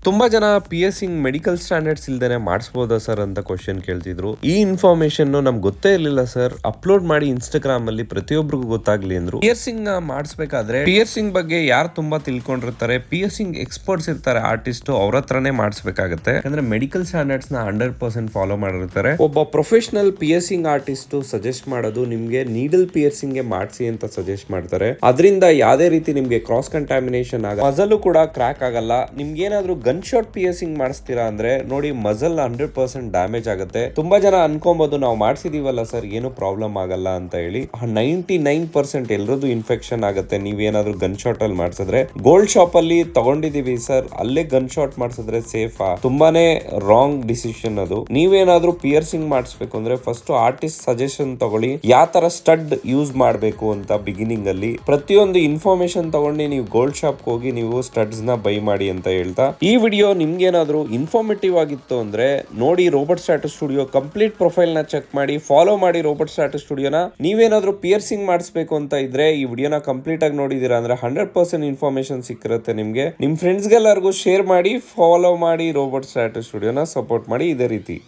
ತುಂಬಾ ಜನ piercing medical standards ಇಲ್ದೇನೆ ಮಾಡಿಸಬಹುದಾ ಸರ್ ಅಂತ ಕ್ವಶನ್ ಕೇಳ್ತಿದ್ರು. ಈ ಇನ್ಫಾರ್ಮೇಶನ್ ನಮ್ಗೆ ಗೊತ್ತೇ ಇರಲಿಲ್ಲ ಸರ್. ಅಪ್ಲೋಡ್ ಮಾಡಿ ಇನ್ಸ್ಟಾಗ್ರಾಮ್ ಅಲ್ಲಿ ಪ್ರತಿಯೊಬ್ಬರಿಗೂ ಗೊತ್ತಾಗ್ಲಿ ಅಂದ್ರು. ಪಿಯರ್ಸಿಂಗ್ ಮಾಡಿಸ್ಬೇಕಾದ್ರೆ ಪಿಯರ್ಸಿಂಗ್ ಬಗ್ಗೆ ಯಾರು ತುಂಬಾ ತಿಳ್ಕೊಂಡಿರ್ತಾರೆ, ಪಿಯರ್ಸಿಂಗ್ ಎಕ್ಸ್ಪರ್ಟ್ಸ್ ಇರ್ತಾರೆ, ಆರ್ಟಿಸ್ಟ್, ಅವ್ರ ಹತ್ರನೇ ಮಾಡಿಸ್ಬೇಕಾಗತ್ತೆ. ಯಾಕಂದ್ರೆ ಮೆಡಿಕಲ್ ಸ್ಟ್ಯಾಂಡರ್ಡ್ಸ್ ನ 100% ಫಾಲೋ ಮಾಡಿರ್ತಾರೆ. ಒಬ್ಬ ಪ್ರೊಫೆಷನಲ್ ಪಿಯರ್ಸಿಂಗ್ ಆರ್ಟಿಸ್ಟ್ ಸಜೆಸ್ಟ್ ಮಾಡೋದು ನಿಮ್ಗೆ ನೀಡಲ್ ಪಿಯರ್ಸಿಂಗ್ ಗೆ ಮಾಡಿಸಿ ಅಂತ ಸಜೆಸ್ಟ್ ಮಾಡ್ತಾರೆ. ಅದರಿಂದ ಯಾವುದೇ ರೀತಿ ನಿಮ್ಗೆ ಕ್ರಾಸ್ ಕಂಟಾಮಿನೇಷನ್ ಆಗಲ್ಲ, ಮಜಲ್ ಕೂಡ ಕ್ರಾಕ್ ಆಗಲ್ಲ. ನಿಮ್ಗೆ ಏನಾದ್ರೂ ಗನ್ ಶಾಟ್ ಪಿಯರ್ಸಿಂಗ್ ಮಾಡಿಸ್ತೀರಾ ಅಂದ್ರೆ ನೋಡಿ, ಮಜಲ್ 100% ಡ್ಯಾಮೇಜ್ ಆಗುತ್ತೆ. ತುಂಬಾ ಜನ ಅನ್ಕೊಬಹುದು ನಾವು ಮಾಡಿಸಿದೀವಲ್ಲ ಸರ್, ಏನು ಪ್ರಾಬ್ಲಮ್ ಆಗಲ್ಲ ಅಂತ ಹೇಳಿ. 99% ಎಲ್ಲರದ್ದು ಇನ್ಫೆಕ್ಷನ್ ಆಗುತ್ತೆ ನೀವೇನಾದ್ರೂ ಗನ್ ಶಾಟ್ ಅಲ್ಲಿ ಮಾಡಿಸಿದ್ರೆ. ಗೋಲ್ಡ್ ಶಾಪ್ ಅಲ್ಲಿ ತಗೊಂಡಿದೀವಿ ಸರ್, ಅಲ್ಲೇ ಗನ್ ಶಾಟ್ ಮಾಡಿಸಿದ್ರೆ ಸೇಫಾ? ತುಂಬಾನೇ ರಾಂಗ್ ಡಿಸಿಷನ್ ಅದು. ನೀವೇನಾದ್ರೂ ಪಿಯರ್ಸಿಂಗ್ ಮಾಡಿಸ್ಬೇಕು ಅಂದ್ರೆ ಫಸ್ಟ್ ಆರ್ಟಿಸ್ಟ್ ಸಜೆಷನ್ ತಗೊಳ್ಳಿ, ಯಾವ ತರ ಸ್ಟಡ್ ಯೂಸ್ ಮಾಡಬೇಕು ಅಂತ. ಬಿಗಿನಿಂಗ್ ಅಲ್ಲಿ ಪ್ರತಿಯೊಂದು ಇನ್ಫಾರ್ಮೇಶನ್ ತಗೊಂಡು ನೀವು ಗೋಲ್ಡ್ ಶಾಪ್ ಹೋಗಿ ನೀವು ಸ್ಟಡ್ಸ್ ನ ಬೈ ಮಾಡಿ ಅಂತ ಹೇಳ್ತಾ, ಈ ವಿಡಿಯೋ ನಿಮ್ಗೇನಾದ್ರೂ ಇನ್ಫಾರ್ಮೇಟಿವ್ ಆಗಿತ್ತು ಅಂದ್ರೆ ನೋಡಿ robot status studio complete profile ನ ಚೆಕ್ ಮಾಡಿ, ಫಾಲೋ ಮಾಡಿ ರೋಬೋಟ್ ಸ್ಟ್ಯಾಟಸ್ ಸ್ಟುಡಿಯೋನ. ನೀವೇನಾದ್ರೂ ಪಿಯರ್ಸಿಂಗ್ ಮಾಡಿಸ್ಬೇಕು ಅಂತ ಇದ್ರೆ ಈ ವಿಡಿಯೋನ ಕಂಪ್ಲೀಟ್ ಆಗಿ ನೋಡಿದೀರಾ ಅಂದ್ರೆ 100% ಇನ್ಫಾರ್ಮೇಶನ್ ಸಿಕ್ಕಿರುತ್ತೆ ನಿಮ್ಗೆ. ನಿಮ್ ಫ್ರೆಂಡ್ಸ್ ಗೆಲ್ಲರಿಗೂ ಶೇರ್ ಮಾಡಿ, ಫಾಲೋ ಮಾಡಿ ರೋಬೋಟ್ ಸ್ಟ್ಯಾಟಸ್ ಸ್ಟುಡಿಯೋನ ಸಪೋರ್ಟ್ ಮಾಡಿ ಇದೇ ರೀತಿ.